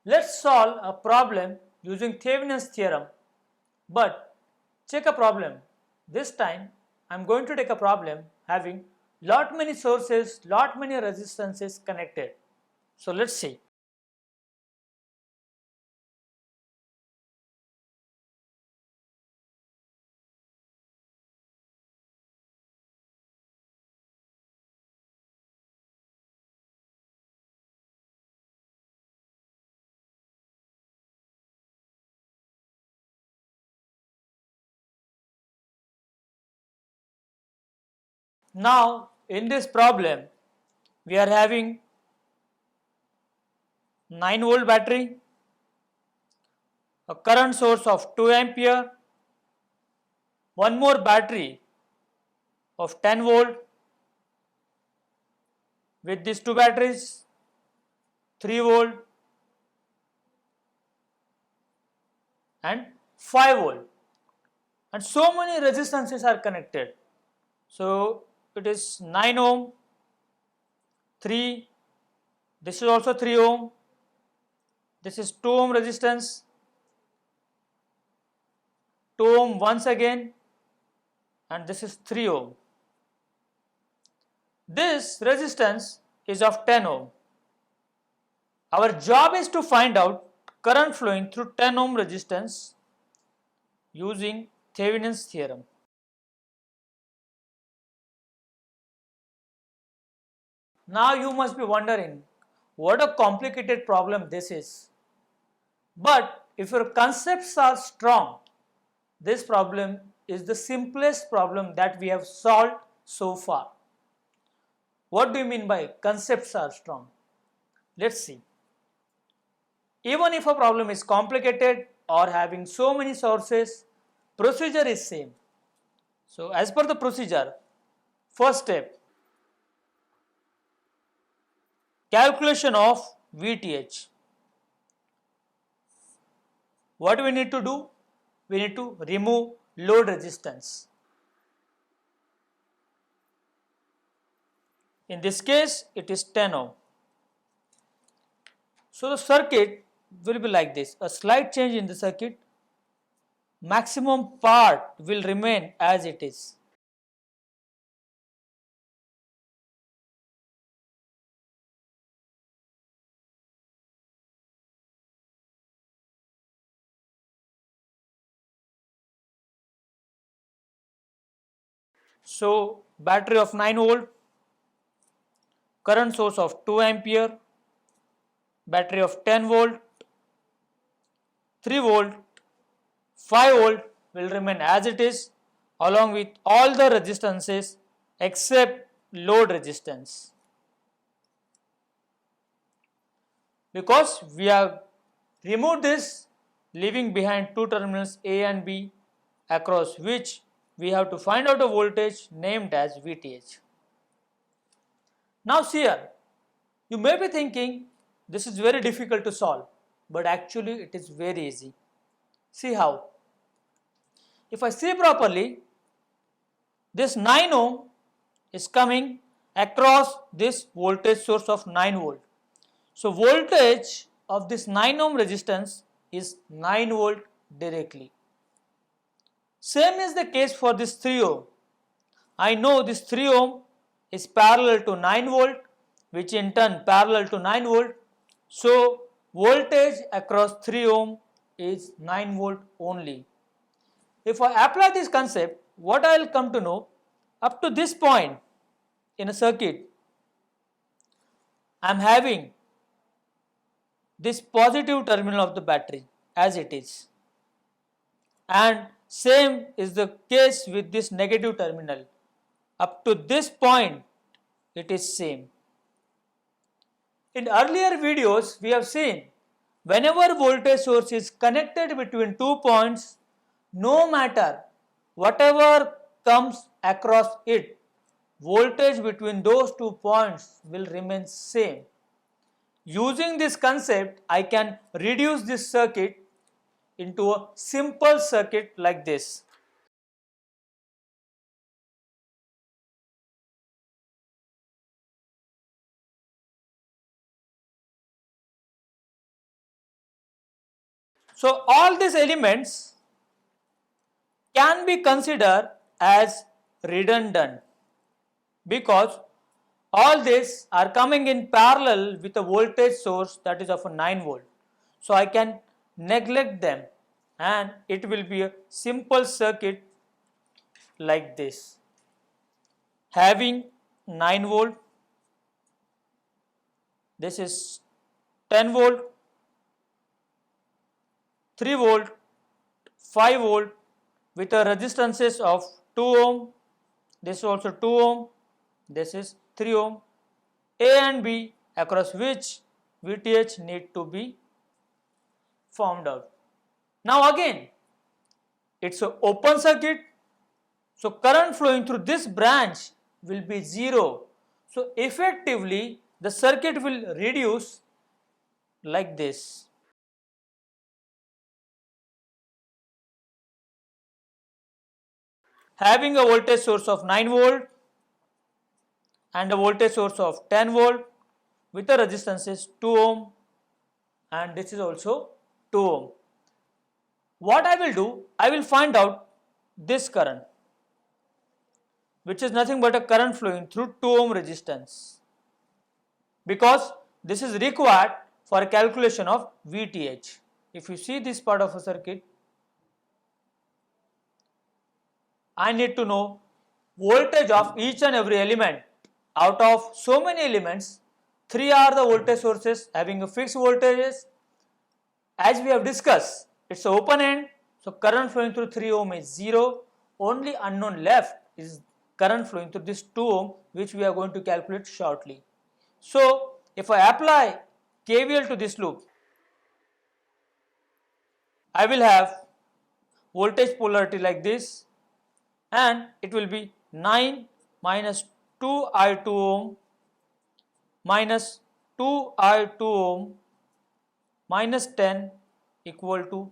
Let's solve a problem using Thevenin's theorem. But check a problem. This time I am going to take a problem having lot many sources, lot many resistances connected. So let's see. Now in this problem we are having 9-volt battery, a current source of 2 ampere, one more battery of 10 volt. With these two batteries, 3 volt and 5 volt, and so many resistances are connected. So it is 9 ohm, 3, this is also 3 ohm, this is 2 ohm resistance, 2 ohm once again, and this is 3 ohm. This resistance is of 10 ohm. Our job is to find out current flowing through 10 ohm resistance using Thevenin's theorem. Now you must be wondering what a complicated problem this is. But if your concepts are strong, this problem is the simplest problem that we have solved so far. What do you mean by concepts are strong? Let's see. Even if a problem is complicated or having so many sources, procedure is same. So as per the procedure, first step, calculation of VTH. What we need to do? We need to remove load resistance. In this case, it is 10 ohm. So the circuit will be like this. A slight change in the circuit, maximum part will remain as it is. So battery of 9 volt, current source of 2 ampere, battery of 10 volt, 3 volt, 5 volt will remain as it is along with all the resistances except load resistance. Because we have removed this, leaving behind two terminals A and B across which we have to find out a voltage named as VTH. Now see here, you may be thinking this is very difficult to solve, but actually it is very easy. See how. If I see properly, this 9 ohm is coming across this voltage source of 9 volt. So voltage of this 9 ohm resistance is 9 volt directly. Same is the case for this 3 ohm. I know this 3 ohm is parallel to 9 volt, which in turn parallel to 9 volt. So voltage across 3 ohm is 9 volt only. If I apply this concept, what I will come to know, up to this point in a circuit, I am having this positive terminal of the battery as it is, and same is the case with this negative terminal. Up to this point it is same. In earlier videos we have seen whenever voltage source is connected between 2 points, no matter whatever comes across it, voltage between those 2 points will remain same. Using this concept, I can reduce this circuit into a simple circuit like this. So all these elements can be considered as redundant because all these are coming in parallel with a voltage source that is of a 9 volt. So I can neglect them and it will be a simple circuit like this, having 9 volt, this is 10 volt, 3 volt, 5 volt with a resistances of 2 ohm, this is also 2 ohm, this is 3 ohm, A and B across which VTH need to be found out. Now again, it's an open circuit, so current flowing through this branch will be 0. So effectively the circuit will reduce like this. Having a voltage source of 9 volt and a voltage source of 10 volt with the resistance is 2 ohm and this is also 2 ohm. What I will do, I will find out this current, which is nothing but a current flowing through 2 ohm resistance, because this is required for a calculation of VTH. If you see this part of a circuit, I need to know voltage of each and every element. Out of so many elements, 3 are the voltage sources having a fixed voltages. As we have discussed, it's an open end, so current flowing through 3 ohm is 0. Only unknown left is current flowing through this 2 ohm, which we are going to calculate shortly. So if I apply KVL to this loop, I will have voltage polarity like this, and it will be 9 minus 2I2 ohm minus 2I2 ohm minus 10 equal to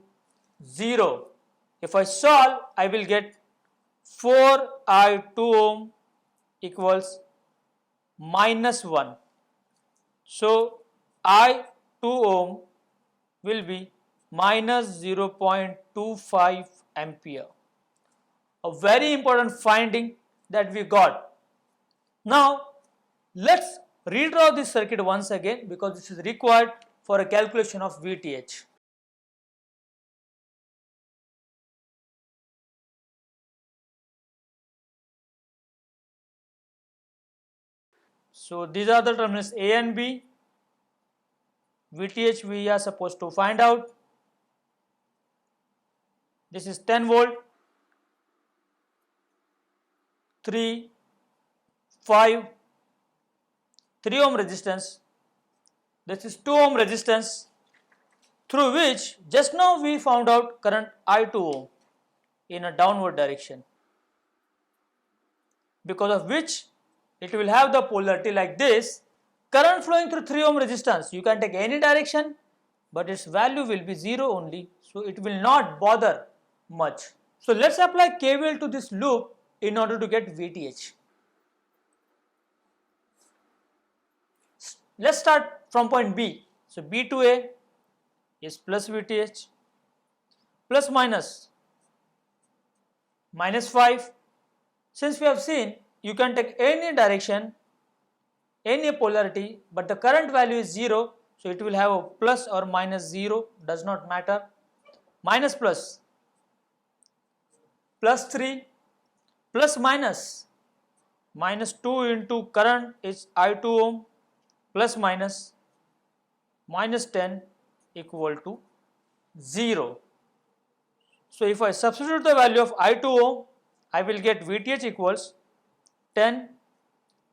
0. If I solve, I will get 4I2 ohm equals minus 1. So I2 ohm will be minus 0.25 ampere. A very important finding that we got. Now let's redraw this circuit once again because this is required for a calculation of VTH. So these are the terminals A and B. VTH we are supposed to find out. This is 10 volt, 3, 5, 3 ohm resistance. This is 2 ohm resistance through which just now we found out current I2 ohm in a downward direction, because of which it will have the polarity like this. Current flowing through 3 ohm resistance, you can take any direction, but its value will be 0 only, so it will not bother much. So let's apply KVL to this loop in order to get VTH. Let's start from point B. So B to A is plus VTH, plus minus minus 5. Since we have seen you can take any direction, any polarity, but the current value is 0, so it will have a plus or minus 0, does not matter. Minus plus, plus 3, plus minus, minus 2 into current is I2 ohm, plus minus, minus 10 equal to 0. So if I substitute the value of I2 ohm, I will get VTH equals 10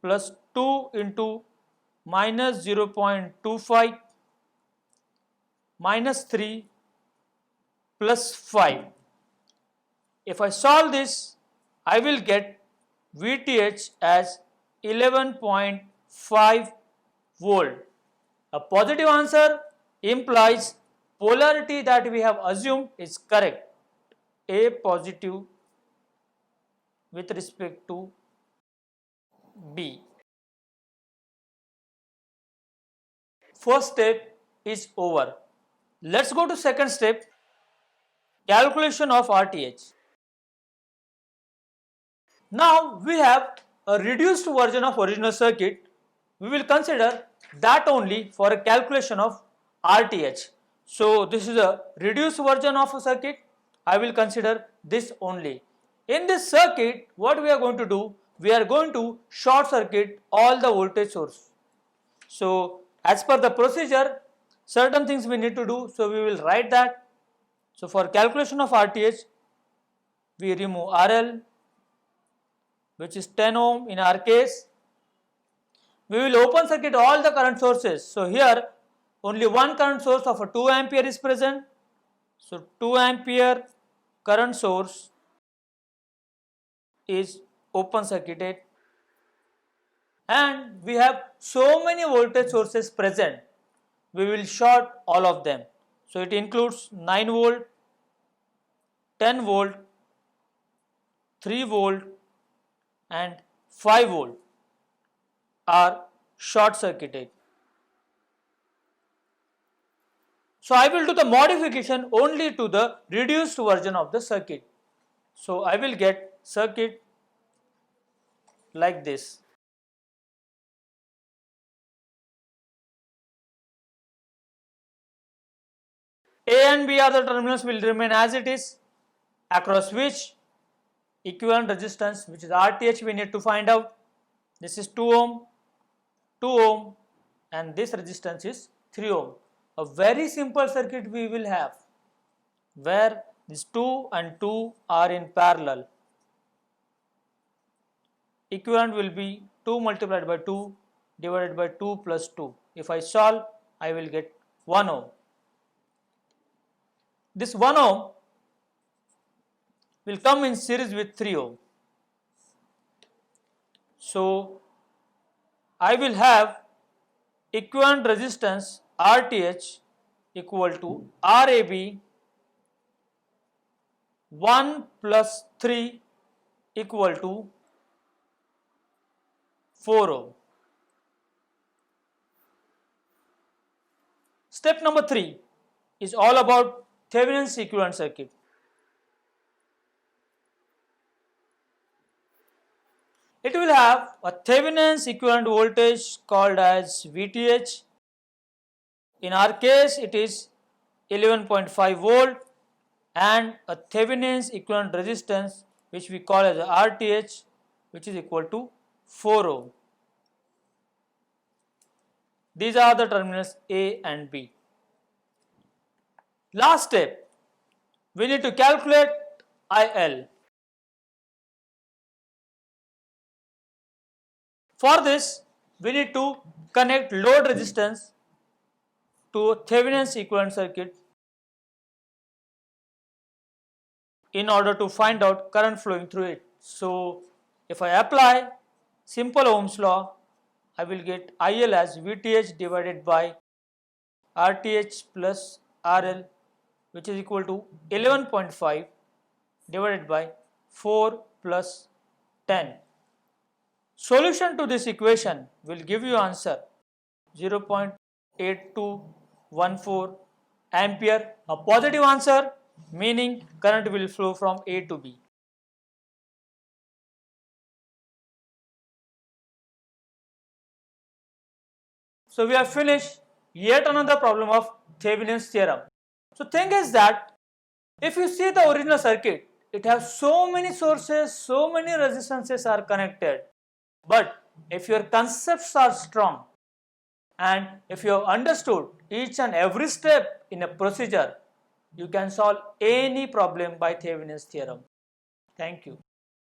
plus 2 into minus 0.25 minus 3 plus 5. If I solve this, I will get VTH as 11.5 volt. A positive answer implies polarity that we have assumed is correct. A positive with respect to B. First step is over. Let's go to second step. calculation of RTH. Now we have a reduced version of original circuit. We will consider that only for a calculation of RTH. So this is a reduced version of a circuit. I will consider this only. In this circuit, what we are going to do? We are going to short circuit all the voltage source. So as per the procedure, certain things we need to do. So we will write that. So for calculation of RTH, we remove RL, which is 10 ohm in our case. We will open circuit all the current sources. So here only one current source of a 2 ampere is present. So 2 ampere current source is open circuited, and we have so many voltage sources present. We will short all of them. So it includes 9 volt, 10 volt, 3 volt and 5 volt are short circuited. So I will do the modification only to the reduced version of the circuit. So I will get circuit like this. A and B are the terminals will remain as it is, across which equivalent resistance, which is RTH, we need to find out. This is 2 ohm, 2 ohm and this resistance is 3 ohm. A very simple circuit we will have where these 2 and 2 are in parallel. Equivalent will be 2 multiplied by 2 divided by 2 plus 2. If I solve, I will get 1 ohm. This 1 ohm will come in series with 3 ohm. So I will have equivalent resistance RTH equal to RAB 1 plus 3 equal to 4 ohm. Step number 3 is all about Thevenin's equivalent circuit. It will have a Thevenin's equivalent voltage called as VTH. In our case, it is 11.5 volt, and a Thevenin's equivalent resistance, which we call as RTH, which is equal to 4 ohm. These are the terminals A and B. Last step, we need to calculate IL. For this, we need to connect load resistance to Thevenin's equivalent circuit in order to find out current flowing through it. So if I apply simple Ohm's law, I will get IL as VTH divided by RTH plus RL, which is equal to 11.5 divided by 4 plus 10. Solution to this equation will give you answer 0.8214 ampere, a positive answer, meaning current will flow from A to B. So we have finished yet another problem of Thevenin's theorem. So thing is that if you see the original circuit, it has so many sources, so many resistances are connected. But if your concepts are strong and if you have understood each and every step in a procedure, you can solve any problem by Thevenin's theorem. Thank you.